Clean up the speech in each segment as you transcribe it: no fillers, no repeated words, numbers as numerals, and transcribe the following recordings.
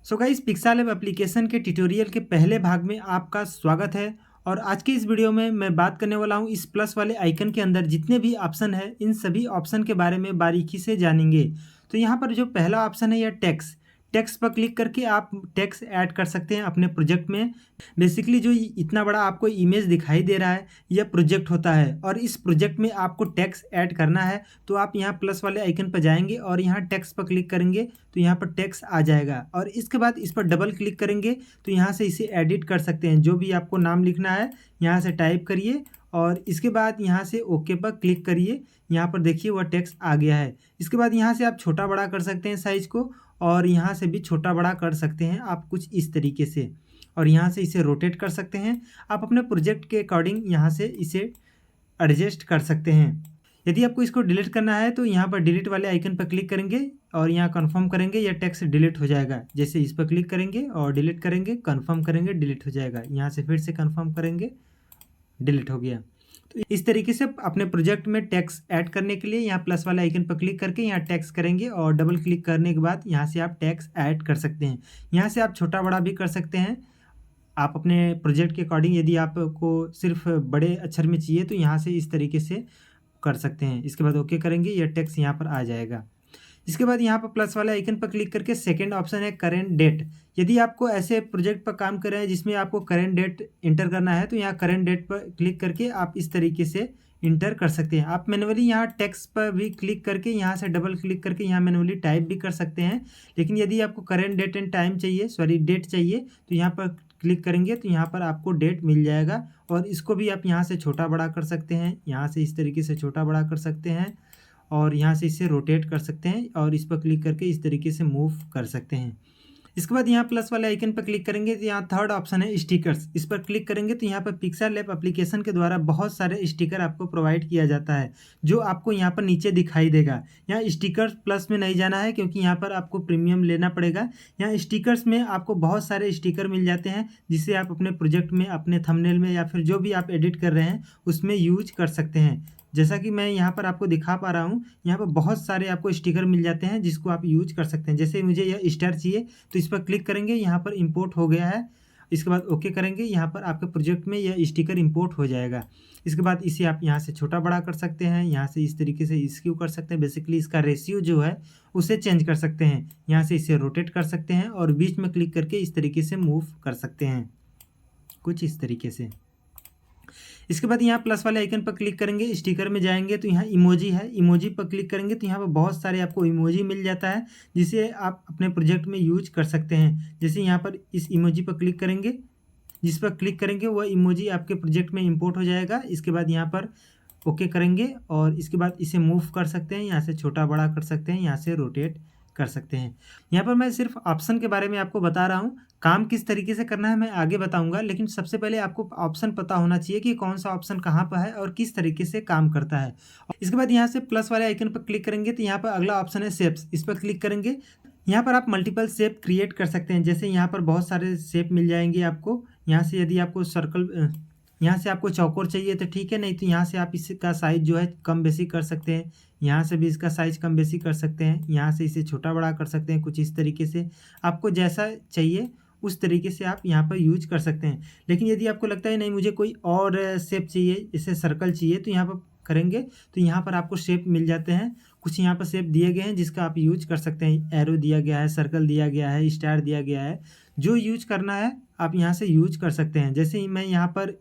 So guys, पिक्सालैब application के tutorial के पहले भाग में आपका स्वागत है। और आज के इस वीडियो में मैं बात करने वाला हूं इस प्लस वाले आइकन के अंदर जितने भी ऑप्शन है इन सभी ऑप्शन के बारे में बारीकी से जानेंगे। तो यहाँ पर जो पहला ऑप्शन है यह टेक्स्ट टेक्स्ट पर क्लिक करके आप टेक्स्ट ऐड कर सकते हैं अपने प्रोजेक्ट में। बेसिकली जो इतना बड़ा आपको इमेज दिखाई दे रहा है यह प्रोजेक्ट होता है और इस प्रोजेक्ट में आपको टेक्स्ट ऐड करना है। तो आप यहाँ प्लस वाले आइकन पर जाएंगे और यहाँ टेक्स्ट पर क्लिक करेंगे तो यहाँ पर टेक्स्ट आ जाएगा और इसके बाद इस पर डबल क्लिक करेंगे तो यहाँ से इसे एडिट कर सकते हैं। जो भी आपको नाम लिखना है यहाँ से टाइप करिए और इसके बाद यहाँ से ओके पर क्लिक करिए। यहाँ पर देखिए वह टेक्स्ट आ गया है। इसके बाद यहाँ से आप छोटा बड़ा कर सकते हैं साइज़ को और यहाँ से भी छोटा बड़ा कर सकते हैं आप कुछ इस तरीके से। और यहाँ से इसे रोटेट कर सकते हैं। आप अपने प्रोजेक्ट के अकॉर्डिंग यहाँ से इसे एडजस्ट कर सकते हैं। यदि आपको इसको डिलीट करना है तो यहाँ पर डिलीट वाले आइकन पर क्लिक करेंगे और यहाँ कंफर्म करेंगे, यह टेक्स्ट डिलीट हो जाएगा। जैसे इस पर क्लिक करेंगे और डिलीट करेंगे, कंफर्म करेंगे, डिलीट हो जाएगा। यहाँ से फिर से कंफर्म करेंगे, डिलीट हो गया। तो इस तरीके से अपने प्रोजेक्ट में टेक्स्ट ऐड करने के लिए यहाँ प्लस वाला आइकन पर क्लिक करके यहाँ टेक्स्ट करेंगे और डबल क्लिक करने के बाद यहाँ से आप टेक्स्ट ऐड कर सकते हैं। यहाँ से आप छोटा बड़ा भी कर सकते हैं आप अपने प्रोजेक्ट के अकॉर्डिंग। यदि आपको सिर्फ बड़े अक्षर में चाहिए तो यहाँ से इस तरीके से कर सकते हैं। इसके बाद ओके करेंगे, यह टेक्स्ट यहाँ पर आ जाएगा। इसके बाद यहाँ पर प्लस वाले आइकन पर क्लिक करके सेकंड ऑप्शन है करेंट डेट। यदि आपको ऐसे प्रोजेक्ट पर काम कर रहे हैं जिसमें आपको करेंट डेट इंटर करना है तो यहाँ करेंट डेट पर क्लिक करके आप इस तरीके से इंटर कर सकते हैं। आप मैनुअली यहाँ टेक्स्ट पर भी क्लिक करके यहाँ से डबल क्लिक करके यहाँ मैनुअली टाइप भी कर सकते हैं। लेकिन यदि आपको करेंट डेट एंड टाइम चाहिए, डेट चाहिए तो यहाँ पर क्लिक करेंगे तो यहाँ पर आपको डेट मिल जाएगा। और इसको भी आप यहाँ से छोटा बड़ा कर सकते हैं, यहाँ से इस तरीके से छोटा बड़ा कर सकते हैं और यहाँ से इसे रोटेट कर सकते हैं और इस पर क्लिक करके इस तरीके से मूव कर सकते हैं। इसके बाद यहाँ प्लस वाले आइकन पर क्लिक करेंगे तो यहाँ थर्ड ऑप्शन है स्टिकर्स। इस पर क्लिक करेंगे तो यहाँ पर पिक्सालैब एप्लीकेशन के द्वारा बहुत सारे स्टिकर आपको प्रोवाइड किया जाता है जो आपको यहाँ पर नीचे दिखाई देगा। यहाँ स्टिकर्स प्लस में नहीं जाना है क्योंकि यहाँ पर आपको प्रीमियम लेना पड़ेगा। यहाँ स्टिकर्स में आपको बहुत सारे स्टिकर मिल जाते हैं जिसे आप अपने प्रोजेक्ट में, अपने थंबनेल में या फिर जो भी आप एडिट कर रहे हैं उसमें यूज कर सकते हैं। जैसा कि मैं यहाँ पर आपको दिखा पा रहा हूँ, यहाँ पर बहुत सारे आपको स्टिकर मिल जाते हैं जिसको आप यूज कर सकते हैं। जैसे मुझे यह स्टार चाहिए तो इस पर क्लिक करेंगे, यहाँ पर इंपोर्ट हो गया है। इसके बाद ओके करेंगे, यहाँ पर आपके प्रोजेक्ट में यह स्टिकर इंपोर्ट हो जाएगा। इसके बाद इसे आप यहाँ से छोटा बड़ा कर सकते हैं, यहाँ से इस तरीके से स्क्यू कर सकते हैं। बेसिकली इसका रेशियो जो है उसे चेंज कर सकते हैं। यहाँ से इसे रोटेट कर सकते हैं और बीच में क्लिक करके इस तरीके से मूव कर सकते हैं, कुछ इस तरीके से। इसके बाद यहाँ प्लस वाले आइकन पर क्लिक करेंगे, स्टिकर में जाएंगे तो यहाँ इमोजी है, इमोजी पर क्लिक करेंगे तो यहाँ पर बहुत सारे आपको इमोजी मिल जाता है जिसे आप अपने प्रोजेक्ट में यूज कर सकते हैं। जैसे यहाँ पर इस इमोजी पर क्लिक करेंगे, जिस पर क्लिक करेंगे वह इमोजी आपके प्रोजेक्ट में इंपोर्ट हो जाएगा। इसके बाद यहाँ पर ओके करेंगे और इसके बाद इसे मूव कर सकते हैं, यहाँ से छोटा बड़ा कर सकते हैं, यहाँ से रोटेट कर सकते हैं। यहाँ पर मैं सिर्फ ऑप्शन के बारे में आपको बता रहा हूँ, काम किस तरीके से करना है मैं आगे बताऊंगा। लेकिन सबसे पहले आपको ऑप्शन पता होना चाहिए कि कौन सा ऑप्शन कहाँ पर है और किस तरीके से काम करता है। इसके बाद यहाँ से प्लस वाले आइकन पर क्लिक करेंगे तो यहाँ पर अगला ऑप्शन है शेप्स। इस पर क्लिक करेंगे, यहाँ पर आप मल्टीपल शेप क्रिएट कर सकते हैं। जैसे यहाँ पर बहुत सारे शेप मिल जाएंगे आपको। यहाँ से यदि आपको सर्कल, यहाँ से आपको चौकोर चाहिए तो ठीक है, नहीं तो यहाँ से आप इसका साइज़ जो है कम बेसी कर सकते हैं। यहाँ से भी इसका साइज़ कम बेसी कर सकते हैं, यहाँ से इसे छोटा बड़ा कर सकते हैं, कुछ इस तरीके से। आपको जैसा चाहिए उस तरीके से आप यहाँ पर यूज कर सकते हैं। लेकिन यदि आपको लगता है नहीं मुझे कोई और शेप चाहिए, इसे सर्कल चाहिए, तो यहाँ पर करेंगे तो यहाँ पर आपको शेप मिल जाते हैं। कुछ यहाँ पर शेप दिए गए हैं जिसका आप यूज कर सकते हैं। एरो दिया गया है, सर्कल दिया गया है, स्टार दिया गया है। जो यूज करना है आप यहाँ से यूज कर सकते हैं। जैसे ही मैं यहाँ पर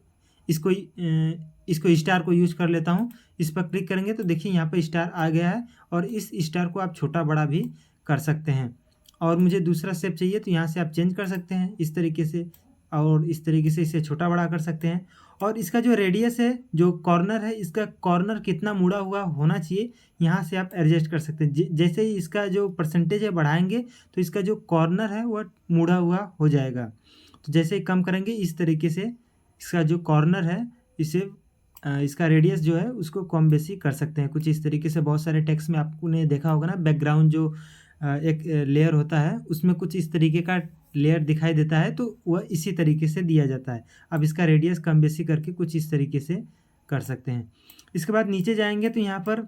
इसको स्टार को यूज कर लेता हूँ, इस पर क्लिक करेंगे तो देखिए यहाँ पर स्टार आ गया है और इस स्टार को आप छोटा बड़ा भी कर सकते हैं। और मुझे दूसरा शेप चाहिए तो यहाँ से आप चेंज कर सकते हैं इस तरीके से, और इस तरीके से इसे छोटा बड़ा कर सकते हैं। और इसका जो रेडियस है, जो कॉर्नर है, इसका कॉर्नर कितना मुड़ा हुआ होना चाहिए यहाँ से आप एडजस्ट कर सकते हैं। जैसे ही इसका जो परसेंटेज है बढ़ाएंगे तो इसका जो कॉर्नर है वह मुड़ा हुआ हो जाएगा। तो जैसे ही कम करेंगे इस तरीके से इसका जो कॉर्नर है इसे इसका रेडियस जो है उसको कम बेसी कर सकते हैं, कुछ इस तरीके से। बहुत सारे टेक्स्ट में आपने देखा होगा ना, बैकग्राउंड जो एक लेयर होता है उसमें कुछ इस तरीके का लेयर दिखाई देता है तो वह इसी तरीके से दिया जाता है। अब इसका रेडियस कम बेसी करके कुछ इस तरीके से कर सकते हैं। इसके बाद नीचे जाएंगे तो यहाँ पर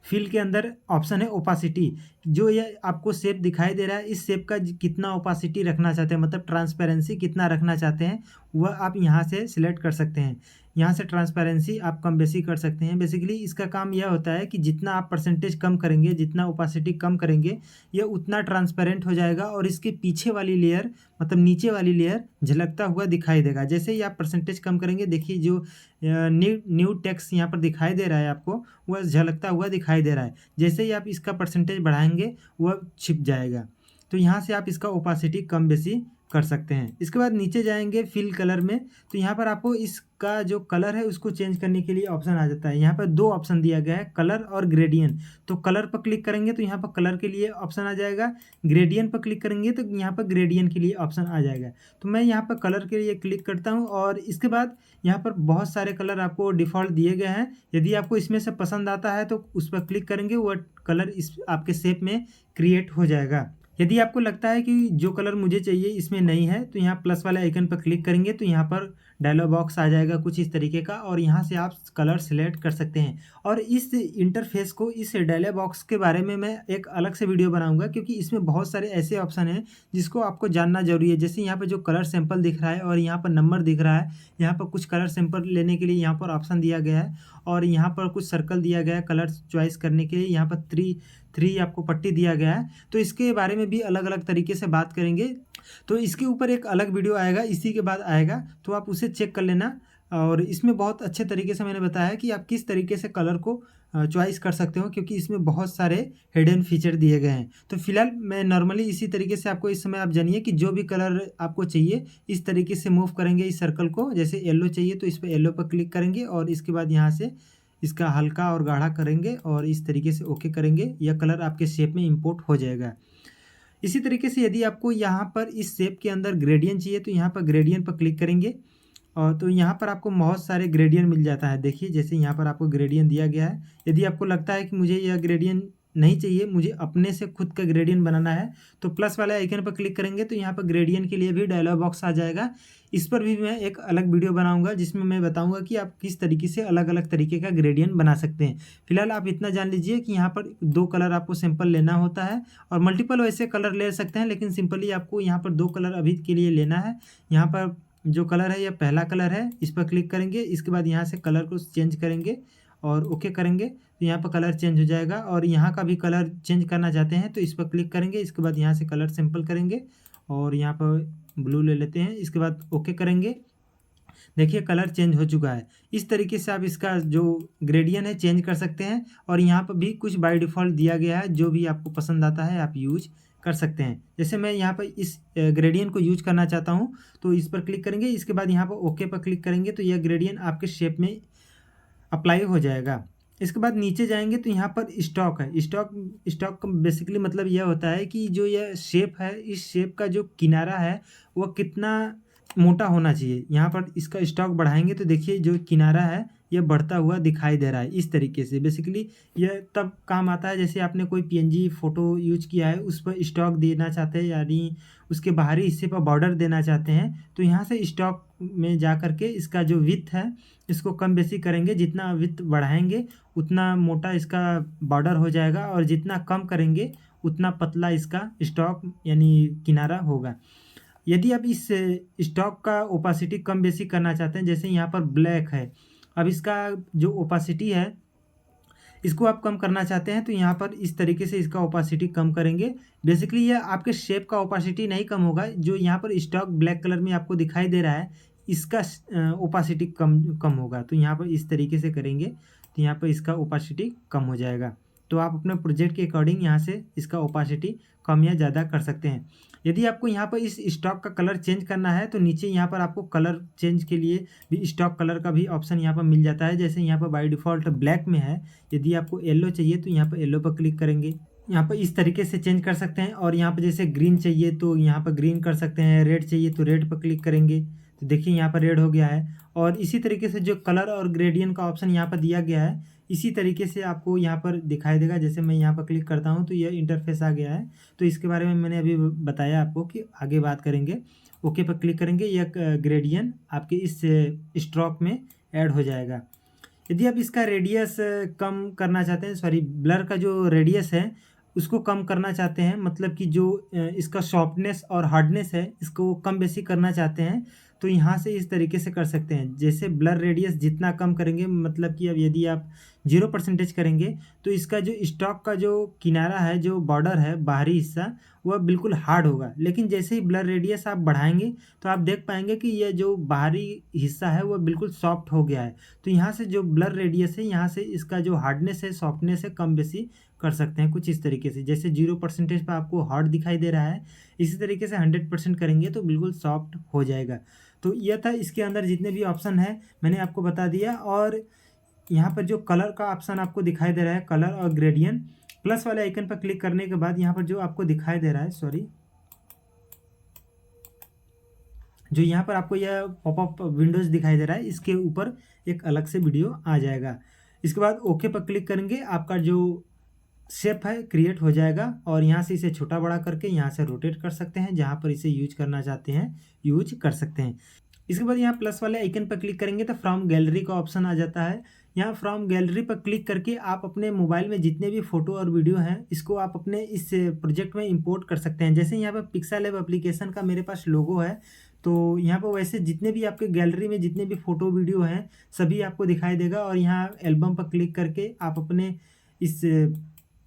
फिल के अंदर ऑप्शन है ओपासिटी। जो ये आपको शेप दिखाई दे रहा है, इस शेप का कितना ओपासिटी रखना चाहते हैं, मतलब ट्रांसपेरेंसी कितना रखना चाहते हैं, वह आप यहाँ से सिलेक्ट कर सकते हैं। यहाँ से ट्रांसपेरेंसी आप कम बेसी कर सकते हैं। बेसिकली इसका काम यह होता है कि जितना आप परसेंटेज कम करेंगे, जितना ओपासिटी कम करेंगे, यह उतना ट्रांसपेरेंट हो जाएगा और इसके पीछे वाली लेयर, मतलब नीचे वाली लेयर झलकता हुआ दिखाई देगा। जैसे ही आप परसेंटेज कम करेंगे, देखिए जो न्यू टेक्स्ट यहाँ पर दिखाई दे रहा है आपको, वह झलकता हुआ दिखाई दे रहा है। जैसे ही आप इसका परसेंटेज बढ़ाएंगे, वह छिप जाएगा। तो यहाँ से आप इसका ओपासिटी कम बेसी कर सकते हैं। इसके बाद नीचे जाएंगे फिल कलर में, तो यहाँ पर आपको इसका जो कलर है उसको चेंज करने के लिए ऑप्शन आ जाता है। यहाँ पर दो ऑप्शन दिया गया है, कलर और ग्रेडियंट। तो कलर पर क्लिक करेंगे तो यहाँ पर कलर के लिए ऑप्शन आ जाएगा, ग्रेडियंट पर क्लिक करेंगे तो यहाँ पर ग्रेडियंट के लिए ऑप्शन आ जाएगा। तो मैं यहाँ पर कलर के लिए क्लिक करता हूँ और इसके बाद यहाँ पर बहुत सारे कलर आपको डिफ़ॉल्ट दिए गए हैं। यदि आपको इसमें से पसंद आता है तो उस पर क्लिक करेंगे, वह कलर इस आपके शेप में क्रिएट हो जाएगा। यदि आपको लगता है कि जो कलर मुझे चाहिए इसमें नहीं है, तो यहाँ प्लस वाले आइकन पर क्लिक करेंगे तो यहाँ पर डायलॉग बॉक्स आ जाएगा कुछ इस तरीके का, और यहाँ से आप कलर सिलेक्ट कर सकते हैं। और इस इंटरफेस को, इस डायलॉग बॉक्स के बारे में मैं एक अलग से वीडियो बनाऊंगा, क्योंकि इसमें बहुत सारे ऐसे ऑप्शन हैं जिसको आपको जानना जरूरी है। जैसे यहाँ पर जो कलर सैंपल दिख रहा है और यहाँ पर नंबर दिख रहा है, यहाँ पर कुछ कलर सैंपल लेने के लिए यहाँ पर ऑप्शन दिया गया है, और यहाँ पर कुछ सर्कल दिया गया है कलर चॉइस करने के लिए। यहाँ पर थ्री आपको पट्टी दिया गया है। तो इसके बारे में भी अलग अलग तरीके से बात करेंगे। तो इसके ऊपर एक अलग वीडियो आएगा, इसी के बाद आएगा, तो आप उसे चेक कर लेना। और इसमें बहुत अच्छे तरीके से मैंने बताया कि आप किस तरीके से कलर को चॉइस कर सकते हो, क्योंकि इसमें बहुत सारे हिडन फीचर दिए गए हैं। तो फिलहाल मैं नॉर्मली इसी तरीके से आपको इस समय आप जानिए कि जो भी कलर आपको चाहिए इस तरीके से मूव करेंगे इस सर्कल को। जैसे येलो चाहिए तो इस पर येलो पर क्लिक करेंगे और इसके बाद यहाँ से इसका हल्का और गाढ़ा करेंगे और इस तरीके से ओके करेंगे, यह कलर आपके शेप में इंपोर्ट हो जाएगा। इसी तरीके से यदि आपको यहाँ पर इस शेप के अंदर ग्रेडियंट चाहिए तो यहाँ पर ग्रेडियंट पर क्लिक करेंगे, और तो यहाँ पर आपको बहुत सारे ग्रेडियंट मिल जाता है। देखिए जैसे यहाँ पर आपको ग्रेडियंट दिया गया है। यदि आपको लगता है कि मुझे यह ग्रेडियंट नहीं चाहिए, मुझे अपने से खुद का ग्रेडियंट बनाना है, तो प्लस वाले आइकन पर क्लिक करेंगे तो यहाँ पर ग्रेडियंट के लिए भी डायलॉग बॉक्स आ जाएगा। इस पर भी मैं एक अलग वीडियो बनाऊंगा जिसमें मैं बताऊंगा कि आप किस तरीके से अलग अलग तरीके का ग्रेडियंट बना सकते हैं। फिलहाल आप इतना जान लीजिए कि यहाँ पर दो कलर आपको सिंपल लेना होता है, और मल्टीपल वैसे कलर ले सकते हैं, लेकिन सिंपली आपको यहाँ पर दो कलर अभी के लिए लेना है। यहाँ पर जो कलर है यह पहला कलर है, इस पर क्लिक करेंगे। इसके बाद यहाँ से कलर को चेंज करेंगे और ओके करेंगे तो यहाँ पर कलर चेंज हो जाएगा। और यहाँ का भी कलर चेंज करना चाहते हैं तो इस पर क्लिक करेंगे। इसके बाद यहाँ से कलर सिंपल करेंगे और यहाँ पर ब्लू ले लेते हैं। इसके बाद ओके करेंगे। देखिए कलर चेंज हो चुका है। इस तरीके से आप इसका जो ग्रेडियंट है चेंज कर सकते हैं। और यहाँ पर भी कुछ बाय डिफ़ॉल्ट दिया गया है, जो भी आपको पसंद आता है आप यूज कर सकते हैं। जैसे मैं यहाँ पर इस ग्रेडियंट को यूज करना चाहता हूँ तो इस पर क्लिक करेंगे। इसके बाद यहाँ पर ओके पर क्लिक करेंगे तो यह ग्रेडियंट आपके शेप में अप्लाई हो जाएगा। इसके बाद नीचे जाएंगे तो यहाँ पर स्टॉक है। स्टॉक का बेसिकली मतलब यह होता है कि जो यह शेप है, इस शेप का जो किनारा है वह कितना मोटा होना चाहिए। यहाँ पर इसका स्टॉक बढ़ाएंगे तो देखिए जो किनारा है यह बढ़ता हुआ दिखाई दे रहा है। इस तरीके से बेसिकली यह तब काम आता है जैसे आपने कोई पीएनजी फ़ोटो यूज किया है, उस पर स्टॉक देना चाहते हैं, यानी उसके बाहरी हिस्से पर बॉर्डर देना चाहते हैं, तो यहाँ से स्टॉक में जा कर के इसका जो विड्थ है इसको कम बेसी करेंगे। जितना विड्थ बढ़ाएंगे उतना मोटा इसका बॉर्डर हो जाएगा, और जितना कम करेंगे उतना पतला इसका स्टॉक यानी किनारा होगा। यदि आप इस स्टॉक का ओपासिटी कम बेसी करना चाहते हैं, जैसे यहाँ पर ब्लैक है, अब इसका जो ओपासिटी है इसको आप कम करना चाहते हैं तो यहाँ पर इस तरीके से इसका ओपासिटी कम करेंगे। बेसिकली ये आपके शेप का ओपासिटी नहीं कम होगा, जो यहाँ पर स्टॉक ब्लैक कलर में आपको दिखाई दे रहा है इसका ओपासिटी कम होगा। तो यहाँ पर इस तरीके से करेंगे तो यहाँ पर इसका ओपासिटी कम हो जाएगा। तो आप अपने प्रोजेक्ट के अकॉर्डिंग यहाँ से इसका ओपासिटी कम या ज़्यादा कर सकते हैं। यदि आपको यहाँ पर इस स्टॉक का कलर चेंज करना है तो नीचे यहाँ पर आपको कलर चेंज के लिए भी स्टॉक कलर का भी ऑप्शन यहाँ पर मिल जाता है। जैसे यहाँ पर बाय डिफ़ॉल्ट ब्लैक में है, यदि आपको येलो चाहिए तो यहाँ पर येलो पर क्लिक करेंगे। यहाँ पर इस तरीके से चेंज कर सकते हैं। और यहाँ पर जैसे ग्रीन चाहिए तो यहाँ पर ग्रीन कर सकते हैं, रेड चाहिए तो रेड पर क्लिक करेंगे तो देखिए यहाँ पर रेड हो गया है। और इसी तरीके से जो कलर और ग्रेडियंट का ऑप्शन यहाँ पर दिया गया है, इसी तरीके से आपको यहाँ पर दिखाई देगा। जैसे मैं यहाँ पर क्लिक करता हूँ तो यह इंटरफेस आ गया है। तो इसके बारे में मैंने अभी बताया आपको कि आगे बात करेंगे। ओके पर क्लिक करेंगे, यह ग्रेडियंट आपके इस स्ट्रोक में ऐड हो जाएगा। यदि आप इसका रेडियस कम करना चाहते हैं, सॉरी ब्लर का जो रेडियस है उसको कम करना चाहते हैं, मतलब कि जो इसका सॉफ्टनेस और हार्डनेस है इसको कम बेसी करना चाहते हैं, तो यहाँ से इस तरीके से कर सकते हैं। जैसे ब्लर रेडियस जितना कम करेंगे, मतलब कि अब यदि आप 0% करेंगे तो इसका जो स्टॉक का जो किनारा है, जो बॉर्डर है, बाहरी हिस्सा, वह बिल्कुल हार्ड होगा। लेकिन जैसे ही ब्लर रेडियस आप बढ़ाएंगे तो आप देख पाएंगे कि यह जो बाहरी हिस्सा है वह बिल्कुल सॉफ्ट हो गया है। तो यहाँ से जो ब्लर रेडियस है, यहाँ से इसका जो हार्डनेस है, सॉफ्टनेस है, कम बेसी कर सकते हैं कुछ इस तरीके से। जैसे 0% पर आपको हार्ड दिखाई दे रहा है, इसी तरीके से 100% करेंगे तो बिल्कुल सॉफ्ट हो जाएगा। तो यह था इसके अंदर जितने भी ऑप्शन है मैंने आपको बता दिया। और यहाँ पर जो कलर का ऑप्शन आपको दिखाई दे रहा है, कलर और ग्रेडियंट, प्लस वाले आइकन पर क्लिक करने के बाद यहाँ पर जो आपको दिखाई दे रहा है, सॉरी, जो यहाँ पर आपको यह पॉपअप विंडोज़ दिखाई दे रहा है, इसके ऊपर एक अलग से वीडियो आ जाएगा। इसके बाद ओके पर क्लिक करेंगे, आपका जो शेप है क्रिएट हो जाएगा। और यहाँ से इसे छोटा बड़ा करके यहाँ से रोटेट कर सकते हैं, जहाँ पर इसे यूज करना चाहते हैं यूज कर सकते हैं। इसके बाद यहाँ प्लस वाले आइकन पर क्लिक करेंगे तो फ्रॉम गैलरी का ऑप्शन आ जाता है। यहाँ फ्रॉम गैलरी पर क्लिक करके आप अपने मोबाइल में जितने भी फ़ोटो और वीडियो हैं इसको आप अपने इस प्रोजेक्ट में इंपोर्ट कर सकते हैं। जैसे यहाँ पर पिक्सेलैब एप्लीकेशन का मेरे पास लोगो है, तो यहाँ पर वैसे जितने भी आपके गैलरी में जितने भी फ़ोटो वीडियो हैं सभी आपको दिखाई देगा। और यहाँ एल्बम पर क्लिक करके आप अपने इस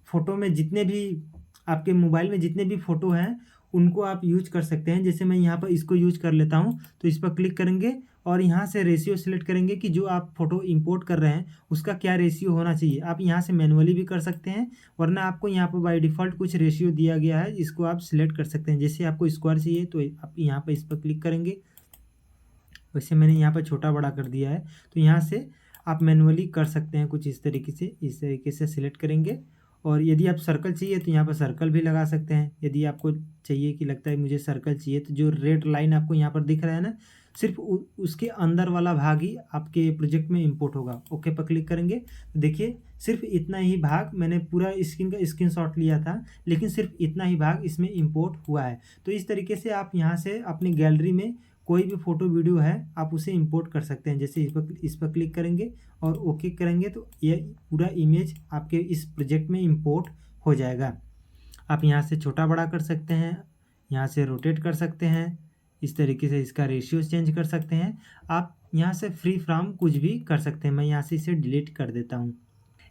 फ़ोटो में जितने भी आपके मोबाइल में जितने भी फ़ोटो हैं उनको आप यूज कर सकते हैं। जैसे मैं यहाँ पर इसको यूज कर लेता हूँ, तो इस पर क्लिक करेंगे और यहाँ से रेशियो सेलेक्ट करेंगे कि जो आप फ़ोटो इंपोर्ट कर रहे हैं उसका क्या रेशियो होना चाहिए। आप यहाँ से मैनुअली भी कर सकते हैं, वरना आपको यहाँ पर बाय डिफ़ॉल्ट कुछ रेशियो दिया गया है, इसको आप सिलेक्ट कर सकते हैं। जैसे आपको स्क्वायर चाहिए तो आप यहाँ पर इस पर क्लिक करेंगे, वैसे मैंने यहाँ पर छोटा बड़ा कर दिया है। तो यहाँ से आप मैनुअली कर सकते हैं कुछ इस तरीके से सिलेक्ट करेंगे। और यदि आप सर्कल चाहिए तो यहाँ पर सर्कल भी लगा सकते हैं। यदि आपको चाहिए कि लगता है मुझे सर्कल चाहिए, तो जो रेड लाइन आपको यहाँ पर दिख रहा है ना, सिर्फ उसके अंदर वाला भाग ही आपके प्रोजेक्ट में इंपोर्ट होगा। ओके पर क्लिक करेंगे तो देखिए सिर्फ इतना ही भाग, मैंने पूरा स्क्रीन का स्क्रीनशॉट लिया था लेकिन सिर्फ इतना ही भाग इसमें इंपोर्ट हुआ है। तो इस तरीके से आप यहाँ से अपनी गैलरी में कोई भी फ़ोटो वीडियो है आप उसे इंपोर्ट कर सकते हैं। जैसे इस पर क्लिक करेंगे और ओके करेंगे तो यह पूरा इमेज आपके इस प्रोजेक्ट में इंपोर्ट हो जाएगा। आप यहाँ से छोटा बड़ा कर सकते हैं, यहाँ से रोटेट कर सकते हैं, इस तरीके से इसका रेशियो चेंज कर सकते हैं। आप यहाँ से फ्री फ्रॉम कुछ भी कर सकते हैं। मैं यहाँ से इसे डिलीट कर देता हूँ।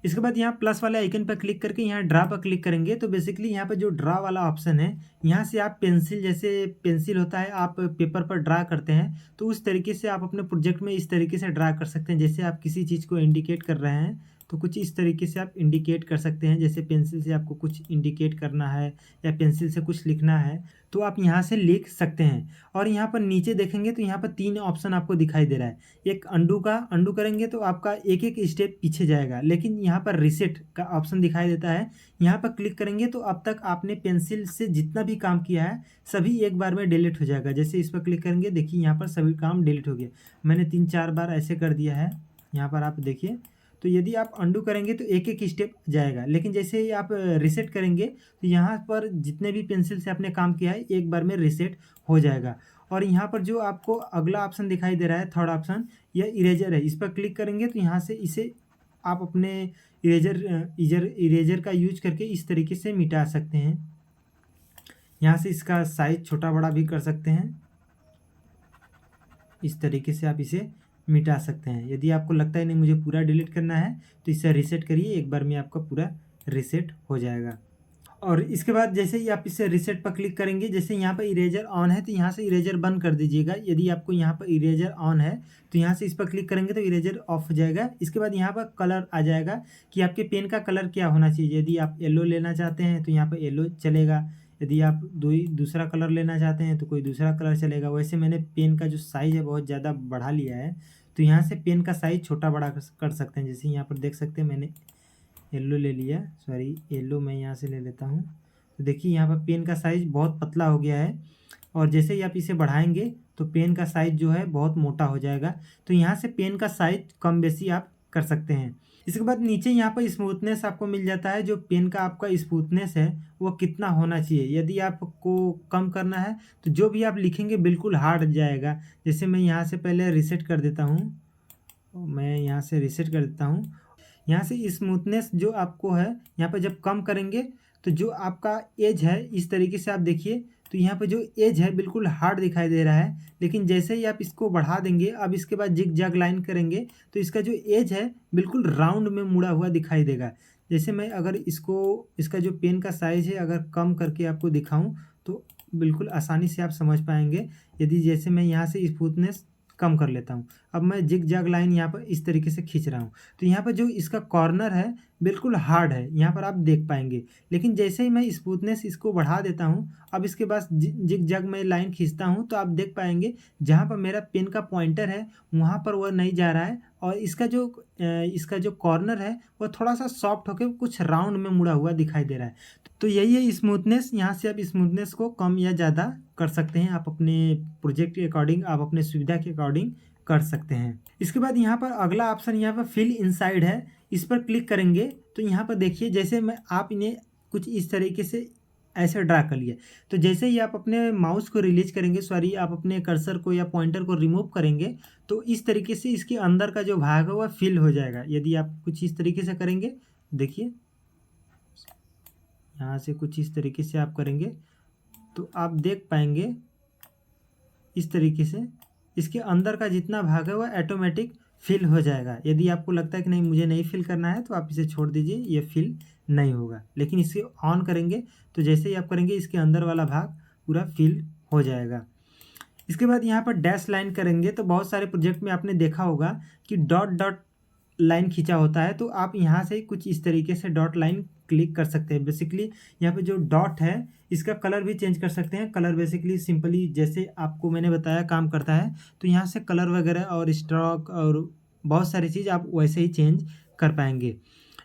इसके बाद यहाँ प्लस वाले आइकन पर क्लिक करके यहाँ ड्रा पर क्लिक करेंगे तो बेसिकली यहाँ पर जो ड्रा वाला ऑप्शन है, यहाँ से आप पेंसिल, जैसे पेंसिल होता है आप पेपर पर ड्रा करते हैं, तो उस तरीके से आप अपने प्रोजेक्ट में इस तरीके से ड्रा कर सकते हैं। जैसे आप किसी चीज़ को इंडिकेट कर रहे हैं तो कुछ इस तरीके से आप इंडिकेट कर सकते हैं। जैसे पेंसिल से आपको कुछ इंडिकेट करना है या पेंसिल से कुछ लिखना है तो आप यहाँ से लिख सकते हैं। और यहाँ पर नीचे देखेंगे तो यहाँ पर 3 ऑप्शन आपको दिखाई दे रहा है। एक अंडू करेंगे तो आपका एक एक स्टेप पीछे जाएगा, लेकिन यहाँ पर रिसेट का ऑप्शन दिखाई देता है। यहाँ पर क्लिक करेंगे तो अब तक आपने पेंसिल से जितना भी काम किया है सभी एक बार में डिलीट हो जाएगा। जैसे इस पर क्लिक करेंगे, देखिए यहाँ पर सभी काम डिलीट हो गया। मैंने 3-4 बार ऐसे कर दिया है, यहाँ पर आप देखिए। तो यदि आप अंडू करेंगे तो एक एक स्टेप जाएगा, लेकिन जैसे ही आप रिसेट करेंगे तो यहाँ पर जितने भी पेंसिल से आपने काम किया है एक बार में रिसेट हो जाएगा। और यहाँ पर जो आपको अगला ऑप्शन दिखाई दे रहा है, थर्ड ऑप्शन, यह इरेजर है। इस पर क्लिक करेंगे तो यहाँ से इसे आप अपने इरेजर का यूज करके इस तरीके से मिटा सकते हैं। यहाँ से इसका साइज छोटा बड़ा भी कर सकते हैं, इस तरीके से आप इसे मिटा सकते हैं। यदि आपको लगता है नहीं मुझे पूरा डिलीट करना है तो इसे रीसेट करिए, एक बार में आपका पूरा रीसेट हो जाएगा। और इसके बाद जैसे ही आप इसे रीसेट पर क्लिक करेंगे, जैसे यहाँ पर इरेजर ऑन है तो यहाँ से इरेजर बंद कर दीजिएगा। यदि आपको यहाँ पर इरेजर ऑन है तो यहाँ से इस पर क्लिक करेंगे तो इरेजर ऑफ हो जाएगा। इसके बाद यहाँ पर कलर आ जाएगा कि आपके पेन का कलर क्या होना चाहिए। यदि आप येलो लेना चाहते हैं तो यहाँ पर येलो चलेगा, यदि आप दूसरा कलर लेना चाहते हैं तो कोई दूसरा कलर चलेगा। वैसे मैंने पेन का जो साइज़ है बहुत ज़्यादा बढ़ा लिया है, तो यहाँ से पेन का साइज़ छोटा बड़ा कर सकते हैं। जैसे यहाँ पर देख सकते हैं मैंने येलो ले लिया, सॉरी येलो मैं यहाँ से ले लेता हूँ। तो देखिए यहाँ पर पेन का साइज़ बहुत पतला हो गया है, और जैसे ही आप इसे बढ़ाएंगे तो पेन का साइज़ जो है बहुत मोटा हो जाएगा। तो यहाँ से पेन का साइज़ कम बेसी आप कर सकते हैं। इसके बाद नीचे यहाँ पर स्मूथनेस आपको मिल जाता है, जो पेन का आपका स्मूथनेस है वो कितना होना चाहिए। यदि आपको कम करना है तो जो भी आप लिखेंगे बिल्कुल हार्ड जाएगा। जैसे मैं यहाँ से पहले रीसेट कर देता हूँ, यहाँ से स्मूथनेस जो आपको है यहाँ पर जब कम करेंगे तो जो आपका एज है इस तरीके से आप देखिए, तो यहाँ पे जो एज है बिल्कुल हार्ड दिखाई दे रहा है, लेकिन जैसे ही आप इसको बढ़ा देंगे, अब इसके बाद जिग जैग लाइन करेंगे तो इसका जो एज है बिल्कुल राउंड में मुड़ा हुआ दिखाई देगा। जैसे मैं अगर इसको, इसका जो पेन का साइज़ है अगर कम करके आपको दिखाऊं तो बिल्कुल आसानी से आप समझ पाएंगे। यदि जैसे मैं यहाँ से स्मूथनेस कम कर लेता हूँ, अब मैं जिग जैग लाइन यहाँ पर इस तरीके से खींच रहा हूँ, तो यहाँ पर जो इसका कॉर्नर है बिल्कुल हार्ड है, यहाँ पर आप देख पाएंगे। लेकिन जैसे ही मैं स्मूथनेस इसको बढ़ा देता हूँ, अब इसके बाद जिग जैग में लाइन खींचता हूँ, तो आप देख पाएंगे जहाँ पर मेरा पेन का पॉइंटर है वहाँ पर वह नहीं जा रहा है, और इसका जो कॉर्नर है वह थोड़ा सा सॉफ्ट होकर कुछ राउंड में मुड़ा हुआ दिखाई दे रहा है। तो यही है स्मूथनेस। यहाँ से आप स्मूथनेस को कम या ज़्यादा कर सकते हैं, आप अपने प्रोजेक्ट के अकॉर्डिंग, आप अपने सुविधा के अकॉर्डिंग कर सकते हैं। इसके बाद यहाँ पर अगला ऑप्शन यहाँ पर फिल इनसाइड है, इस पर क्लिक करेंगे तो यहाँ पर देखिए जैसे मैं आप इन्हें कुछ इस तरीके से ऐसे ड्रा कर लिए, तो जैसे ही आप अपने माउस को रिलीज करेंगे, सॉरी आप अपने कर्सर को या पॉइंटर को रिमूव करेंगे, तो इस तरीके से इसके अंदर का जो भाग है वह फिल हो जाएगा। यदि आप कुछ इस तरीके से करेंगे, देखिए यहाँ से कुछ इस तरीके से आप करेंगे तो आप देख पाएंगे इस तरीके से इसके अंदर का जितना भाग है वह ऑटोमेटिक फिल हो जाएगा। यदि आपको लगता है कि नहीं मुझे नहीं फिल करना है तो आप इसे छोड़ दीजिए, ये फिल नहीं होगा। लेकिन इसे ऑन करेंगे तो जैसे ही आप करेंगे इसके अंदर वाला भाग पूरा फिल हो जाएगा। इसके बाद यहाँ पर डैश लाइन करेंगे तो बहुत सारे प्रोजेक्ट में आपने देखा होगा कि डॉट डॉट लाइन खींचा होता है, तो आप यहाँ से कुछ इस तरीके से डॉट लाइन क्लिक कर सकते हैं। बेसिकली यहाँ पे जो डॉट है इसका कलर भी चेंज कर सकते हैं। कलर बेसिकली सिंपली जैसे आपको मैंने बताया काम करता है, तो यहाँ से कलर वगैरह और स्ट्रोक और बहुत सारी चीज़ आप वैसे ही चेंज कर पाएंगे।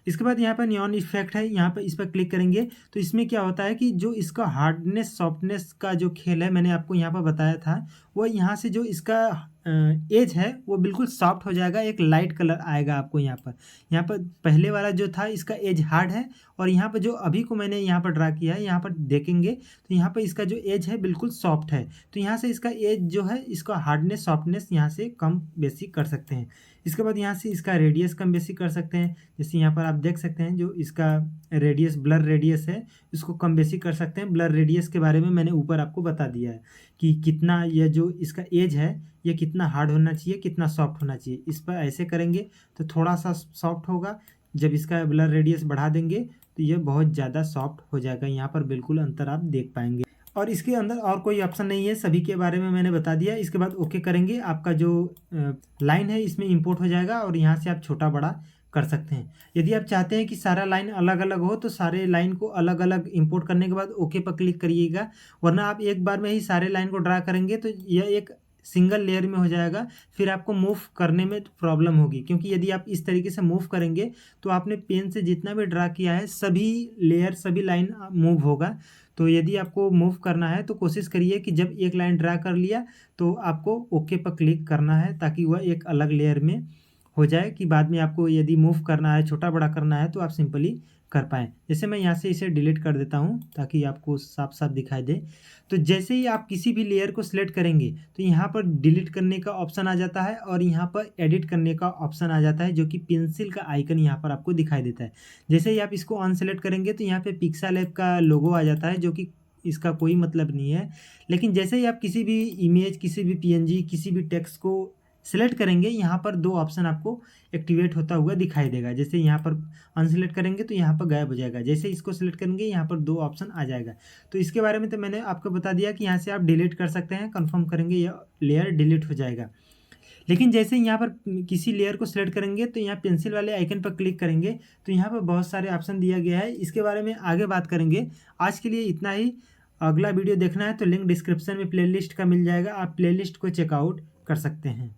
इसके बाद यहाँ पर नियॉन इफेक्ट है, यहाँ पर इस पर क्लिक करेंगे तो इसमें क्या होता है कि जो इसका हार्डनेस सॉफ्टनेस का जो खेल है मैंने आपको यहाँ पर बताया था, वो यहाँ से जो इसका एज है वो बिल्कुल सॉफ्ट हो जाएगा, एक लाइट कलर आएगा आपको यहाँ पर। यहाँ पर पहले वाला जो था इसका एज हार्ड है, और यहाँ पर जो अभी को मैंने यहाँ पर ड्रा किया है यहाँ पर देखेंगे तो यहाँ पर इसका जो एज है बिल्कुल सॉफ्ट है। तो यहाँ से इसका एज जो है इसका हार्डनेस सॉफ्टनेस यहाँ से कम बेसी कर सकते हैं। इसके बाद यहाँ से इसका रेडियस कम बेसी कर सकते हैं, जैसे यहाँ पर आप देख सकते हैं जो इसका रेडियस ब्लर रेडियस है इसको कम बेसी कर सकते हैं। ब्लर रेडियस के बारे में मैंने ऊपर आपको बता दिया है कि कितना यह जो इसका एज है ये कितना हार्ड होना चाहिए, कितना सॉफ्ट होना चाहिए। इस पर ऐसे करेंगे तो थोड़ा सा सॉफ्ट होगा, जब इसका ब्लर रेडियस बढ़ा देंगे तो ये बहुत ज़्यादा सॉफ्ट हो जाएगा। यहाँ पर बिल्कुल अंतर आप देख पाएंगे, और इसके अंदर और कोई ऑप्शन नहीं है, सभी के बारे में मैंने बता दिया। इसके बाद ओके करेंगे, आपका जो लाइन है इसमें इंपोर्ट हो जाएगा और यहाँ से आप छोटा बड़ा कर सकते हैं। यदि आप चाहते हैं कि सारा लाइन अलग अलग हो तो सारे लाइन को अलग अलग इंपोर्ट करने के बाद ओके पर क्लिक करिएगा, वरना आप एक बार में ही सारे लाइन को ड्रा करेंगे तो यह एक सिंगल लेयर में हो जाएगा, फिर आपको मूव करने में प्रॉब्लम होगी। क्योंकि यदि आप इस तरीके से मूव करेंगे तो आपने पेन से जितना भी ड्रा किया है सभी लेयर सभी लाइन मूव होगा। तो यदि आपको मूव करना है तो कोशिश करिए कि जब एक लाइन ड्रा कर लिया तो आपको ओके पर क्लिक करना है, ताकि वह एक अलग लेयर में हो जाए कि बाद में आपको यदि मूव करना है छोटा बड़ा करना है तो आप सिंपली कर पाएँ। जैसे मैं यहाँ से इसे डिलीट कर देता हूँ ताकि आपको साफ साफ दिखाई दे। तो जैसे ही आप किसी भी लेयर को सिलेक्ट करेंगे तो यहाँ पर डिलीट करने का ऑप्शन आ जाता है और यहाँ पर एडिट करने का ऑप्शन आ जाता है, जो कि पेंसिल का आइकन यहाँ पर आपको दिखाई देता है। जैसे ही आप इसको अनसेलेक्ट करेंगे तो यहाँ पे पिक्सालैब का लोगो आ जाता है, जो कि इसका कोई मतलब नहीं है। लेकिन जैसे ही आप किसी भी इमेज, किसी भी पीएनजी, किसी भी टेक्स्ट को सेलेक्ट करेंगे यहाँ पर दो ऑप्शन आपको एक्टिवेट होता हुआ दिखाई देगा। जैसे यहाँ पर अनसेलेक्ट करेंगे तो यहाँ पर गायब हो जाएगा, जैसे इसको सिलेक्ट करेंगे यहाँ पर दो ऑप्शन आ जाएगा। तो इसके बारे में तो मैंने आपको बता दिया कि यहाँ से आप डिलीट कर सकते हैं, कंफर्म करेंगे यह लेयर डिलीट हो जाएगा। लेकिन जैसे ही यहाँ पर किसी लेयर को सिलेक्ट करेंगे तो यहाँ पेंसिल वाले आइकन पर क्लिक करेंगे तो यहाँ पर बहुत सारे ऑप्शन दिया गया है, इसके बारे में आगे बात करेंगे। आज के लिए इतना ही। अगला वीडियो देखना है तो लिंक डिस्क्रिप्शन में प्लेलिस्ट का मिल जाएगा, आप प्लेलिस्ट को चेकआउट कर सकते हैं।